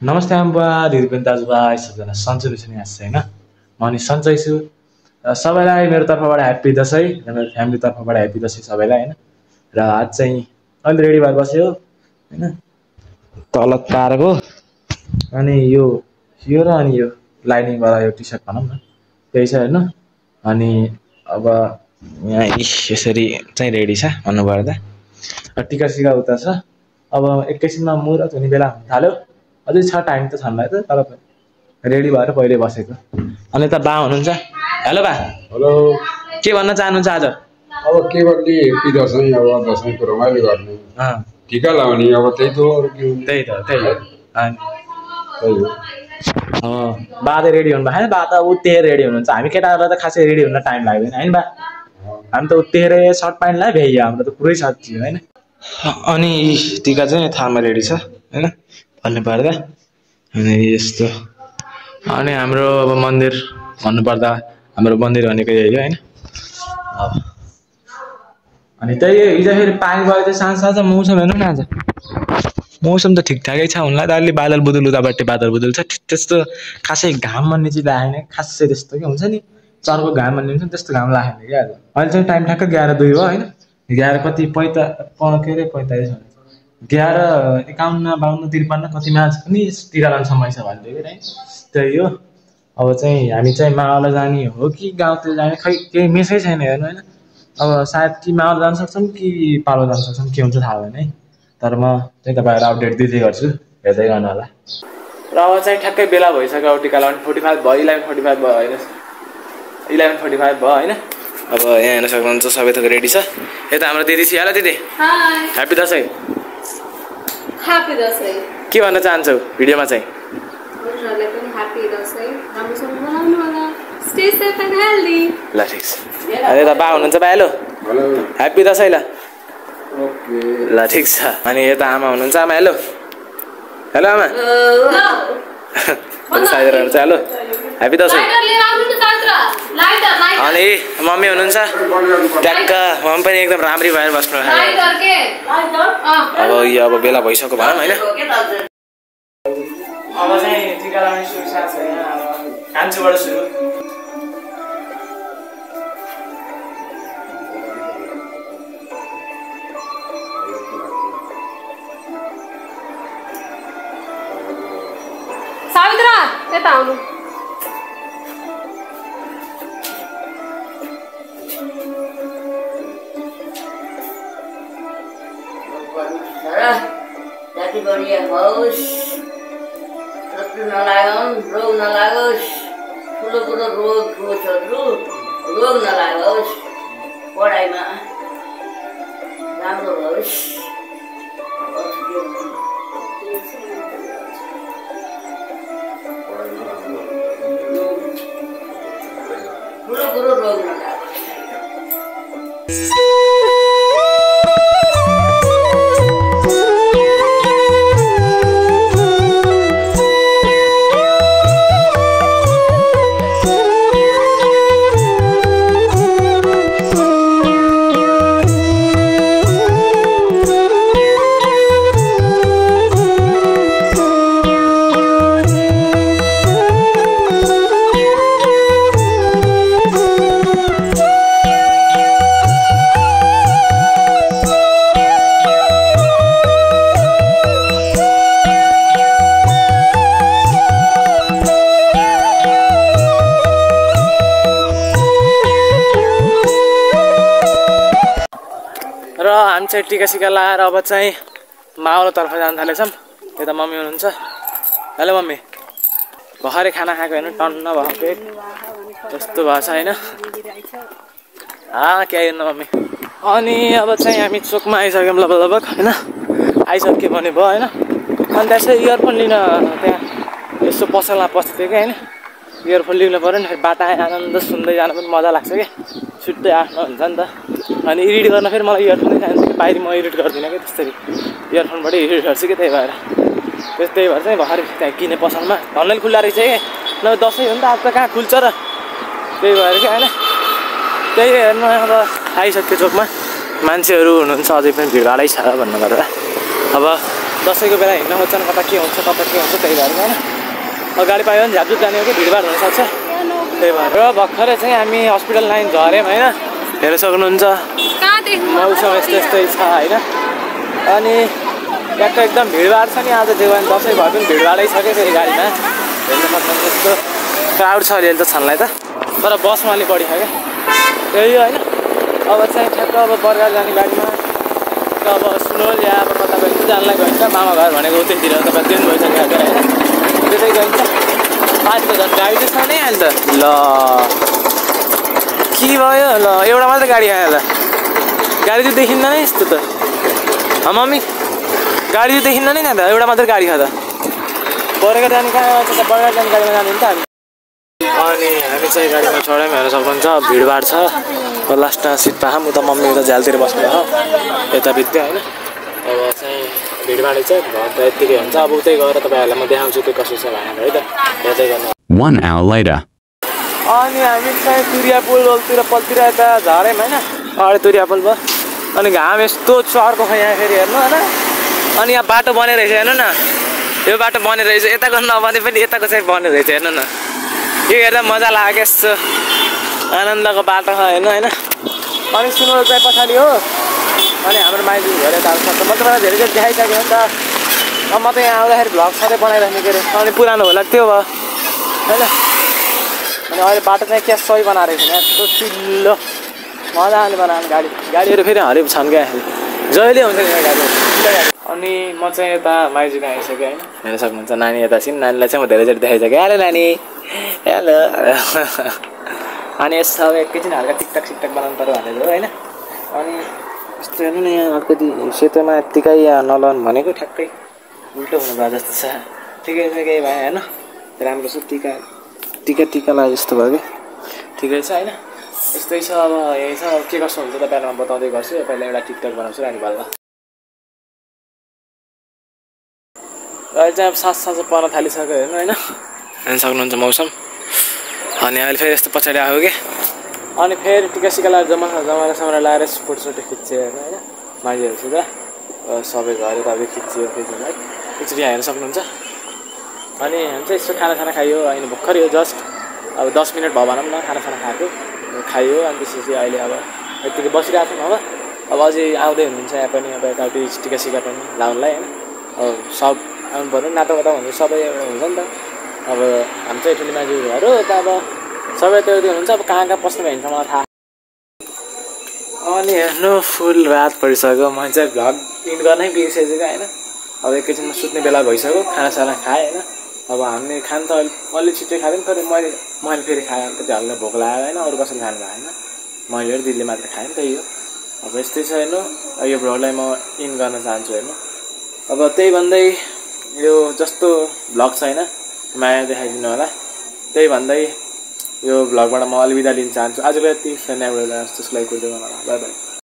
नमस्ते आम्बा दिदीबहिनी दाजुभाइ सबजना सन्चै छु नि हाँस्छ होइन म अनि सन्चै छु र सबैलाई मेरो तर्फबाट ह्याप्पी दसैँ र मेरो फ्यामिली तर्फबाट ह्याप्पी दसैँ सबैलाई होइन र आज चाहिँ अहिले रेडी भएर बस्यो होइन तल तारको अनि यो र अनि यो लाइनिङवाला यो टी सर्ट भनौँ न त्यही छ होइन अनि अब यहाँ यसरी चाहिँ रेडी छ भन्नुपर्दा टिका सिका उता छ अब एकैछिनमा मुहुर्त हुने बेला हुन थाल्यो अझै छ टाइम त छन्लाई त तर रेडी भएर पहिले बसेको अनि त बा हुनुहुन्छ हेलो बा हेलो। के भन्न चाहनुहुन्छ आज अब के गर्ने हेप्पी दसैँ अब दसैँको रमाइलो गर्ने टिका लाउने अब त्यही त हो अरू के हुन्छ त्यही हो त्यही हो बा त रेडी हुनु भएको बा त उत्तिएर रेडी हुनुहुन्छ हामी केटाहरूलाई त खासै रेडी हुन टाइम लाग्दैन होइन बा हामी त उत्तिएर सर्ट प्यान्ट लगाइ भ्याइयो हाम्रो त पुरै छ थियो होइन अनि टिका चाहिँ थालमा रेडी छ होइन भन्नु पर्दा अनि यस्तो अनि हाम्रो अब मन्दिर भन्नुपर्दा हाम्रो मन्दिर भनेको यही हो होइन अनि त्यही हिजो फेरि पानी भयो त्यो साँझ साँझ मौसम हेर्नु न आज मौसम त ठिकठाकै छ हुनलाई त अलि बादल बुदुल उतापट्टि बादल बुदुल छ त्यस्तो खासै घाम भन्ने चिज लागेन खासै त्यस्तो के हुन्छ नि चर्को घाम भन्ने हुन्छ त्यस्तो घाम लागेन क्या आज अहिले चाहिँ टाइम ठ्याक्कै 11:02 हो होइन 11 कति 45 11 51 52 53 कतिमा पनि टिका लाने समय छ भन्दै है त्यही हो अब चाहिँ हामी चाहिँ मावल जाने हो कि गाउँतिर जाने खै केही मेसै छैन हेर्नु होइन अब सायद कि मावल जान सक्छौँ कि पालो जान सक्छौँ के हुन्छ थाहा भएन है तर म चाहिँ तपाईँहरूलाई अपडेट दिँदै गर्छु हेर्दै गर्नु होला र अब चाहिँ ठ्याक्कै बेला भइसक्यो अब टिका लाउने 45 भयो 11:45 भयो होइन 11:45 भयो होइन अब यहाँ हेर्न सक्नुहुन्छ सबै थोक रेडी छ यता हाम्रो दिदी छ हेलो दिदी ह्याप्पी दसैँ ह्याप्पी दसैँ के भन्न चाहन्छौ भिडियोमा चाहिँ हजुरहरुलाई पनि ह्याप्पी दसैँ राम्रोसँग मनाउनु होला स्टे सेफ एन्ड हेल्दी ल ठिक छ अनि यता बा हुनुहुन्छ बा हेलो ह्याप्पी दसैँ ल ओके ल ठिक छ अनि यता आमा हुनुहुन्छ आमा हेलो हेलो आमा साइदर हुनुहुन्छ हेलो ह्याप्पी दसैँ अनि मम्मी हुनुहुन्छ ट्याक्क मम्मी पनि एकदम राम्री भएर बस्नु अब यो अब बेला भइसक्यो भनौँ होइन अब चाहिँ टिका लगाउने सुरु साथ छैन अब कान्छोबाट सुरु सावित्रा यता आउनु जाति बढिया होस् शत्रु नलागौँ रोग नलागोस् ठुलो कुरो रोग शत्रु रोग नलागोस् पढाइमा राम्रो होस् ठुलो कुरो रोग नलागोस् र हामी चाहिँ टिका सिका लगाएर अब चाहिँ मावलतर्फ जान थालेछौँ यता मम्मी हुनुहुन्छ हेलो मम्मी भर्खरै खाना खाएको हेर्नु टन्न भएको पेट यस्तो भएको छ होइन क्या हेर्नु मम्मी अनि अब चाहिँ हामी चोकमा आइसक्यौँ लगभग होइन आइसक्यो भने भयो होइन अनि त्यहाँ चाहिँ इयरफोन लिन त्यहाँ यसो पसलमा पस्थ्यो क्या होइन इयरफोन लिनु पऱ्यो नि बाटो आनन्द सुन्दै जानु पनि मजा लाग्छ क्या छुट्टै आफ्नो हुन्छ नि त अनि एडिट गर्न फेरि मलाई इयरफोनै चाहिन्छ कि बाहिर म एडिट गर्दिनँ कि त्यसरी इयरफोनबाटै एडिट गर्छु कि त्यही भएर चाहिँ भर्खर त्यहाँ किने पसलमा धन्नै खुल्ला रहेछ कि नभए दसैँ हो नि त अब त कहाँ खुल्छ र त्यही भएर कि होइन त्यही हेर्नु अब आइसक्यो चोकमा मान्छेहरू हुनुहुन्छ अझै पनि भिडभाडै छ भन्नु गर्दा अब दसैँको बेला हिँड्न खोज्छन् कता के हुन्छ त्यही भएर होइन अगाडि पायो भने झ्यापझुप जाने हो कि भिडभाड हुनसक्छ त्यही भएर भर्खरै चाहिँ हामी हस्पिटल लाइन झऱ्यौँ होइन हेर्न सक्नुहुन्छ मौसम यस्तै छ होइन अनि ट्याक्क एकदम भिडभाड छ नि आज देवान दसैँ भए पनि भिडभाडै छ क्या फेरि गाडीमा हेर्न सक्नुहुन्छ यस्तो क्राउड छ अलिअलि त छनलाई त तर बसमा अलिक बढी छ क्या त्यही होइन अब चाहिँ ठ्याक्क अब बर्गर जाने गाडीमा अब सुनोल या अब कता गइन्छ जानलाई गइन्छ मामा घर भनेको उतैतिर तपाईँ त्यो पनि भइसक्यो होइन त्यतै गइन्छ आज त झन् गाडी चाहिँ छैन अहिले त ल के भयो ल एउटा मात्रै गाडी आयो ल गाडी चाहिँ देखिन्न नै यस्तो त मम्मी गाडी चाहिँ देखिन्न नै त एउटा मात्रै गाडी छ त बर्गर जाने कहाँ छ त बर्गर जाने गाडीमा जाने नि त हामी अनि हामी चाहिँ गाडीमा चढ्यौँ हेर्न सक्नुहुन्छ भिडभाड छ लास्टमा सिट पाखौँ उता मम्मी उता झ्यालतिर बस्नु हो यता बित्यो होइन अब चाहिँ भिडभाडै छ घर त यत्तिकै हुन्छ अब उतै गएर तपाईँहरूलाई म देखाउँछु त्यो कसो छ भनेर है त हेर्दै गर्नु 1 hour later अनि हामी चाहिँ तुरिया पुलतिर पलतिर यता झऱ्यौँ होइन अगाडि तुरिया पुल भयो अनि घाम यस्तो चर्को छ यहाँ फेरि हेर्नु होइन अनि यहाँ बाटो बनेर रहेछ हेर्नु न यो बाटो बनेर रहेछ यताको नबने पनि यताको चाहिँ बनेर रहेछ हेर्नु न यो हेर्दा मजा लाग्यो यस्तो आनन्दको बाटो छ हेर्नु होइन अनि सुनोल चाहिँ पछाडि हो अनि हाम्रो माइजू घर यता आउँछ म तपाईँलाई धेरै धेरै देखाइसकेँ नि त अब म त यहाँ आउँदाखेरि भ्लग सधैँ बनाइराख्ने के अरे अनि पुरानो होला त्यो भयो होइन अनि अहिले बाटो चाहिँ क्या सही बनाएर रहेछ यस्तो चिल्लो मजाले बनाएको गाडीहरू फेरि हरियो छन् क्या जहिले हुन्छ नि गाडी अनि म चाहिँ यता माइजूमा आइसकेँ होइन हेर्न सक्नुहुन्छ नानी यता छिन् नानीलाई चाहिँ म धेरैचोटि देखाइसकेँ हेलो नानी हेलो अनि यस्तो अब एकैछिन हल्का टिकटक बनाउनु पऱ्यो भनेर हो होइन अनि यस्तो हेर्नु न यहाँ अलिकति सेतोमा यत्तिकै नलाउनु भनेको ठ्याक्कै उल्टो हुनु भयो जस्तो छ ठिकै छ केही भयो होइन राम्रो छ टिका लागे जस्तो भयो कि ठिकै छ होइन यस्तै छ अब यही छ अब के कसो हुन्छ तपाईँलाई म बताउँदै गर्छु पहिला एउटा टिकटक बनाउँछु अनि बल्ल अहिले चाहिँ अब साँझ पर्न थालिसक्यो हेर्नु होइन हेर्न सक्नुहुन्छ मौसम अनि अहिले फेरि यस्तो पछाडि आयो कि अनि फेरि टिका लगाएर जमारा लगाएर फोटोसोटो खिच्यो होइन मान्छेहरूसित सबै घर तपाईँ खिच्यो है एकचोटि हेर्न सक्नुहुन्छ अनि हामी चाहिँ यस्तो खाना खायो होइन भर्खरै हो जस्ट अब 10 मिनट भयो भनौँ न खाना खाएको खायो अनि त्यसपछि अहिले अब यतिकै बसिरहेको छौँ अब अझै आउँदै हुनुहुन्छ यहाँ पनि अब यताउति टिका पनि लाउनुलाई होइन अब सब आउनु पऱ्यो नाटक हुन्छ सबै एउटा हुन्छ नि त अब हामी चाहिँ ठुली मान्छेहरू हो त अब सबै त्यो हुनुहुन्छ अब कहाँ पस्नु भइन्छ मलाई थाहा अनि हेर्नु फुल रात परिसक्यो मैले चाहिँ भ्लग इन गर्नै बिर्सेछु क्या होइन अब एकैछिनमा सुत्ने बेला भइसक्यो खाना खाएँ होइन अब हामीले खानु त अलि छिट्टै खाँदैन फेरि मैले फेरि खाएँ अन्त झल्लै भोक लाग्यो होइन अरू कसैले खानु भएन मैले र दिदीले मात्र खाएँ त्यही हो अब यस्तै छ हेर्नु यो भ्लगलाई म इन गर्न चाहन्छु हेर्नु अब त्यही भन्दै यो जस्तो भ्लग छ होइन माया देखाइदिनु होला त्यही भन्दै यो भ्लगबाट म अलविदा लिन चाहन्छु आजको यति फ्रेन्ड त्यसको लागि कुर्दै गर्नु होला बाई बाई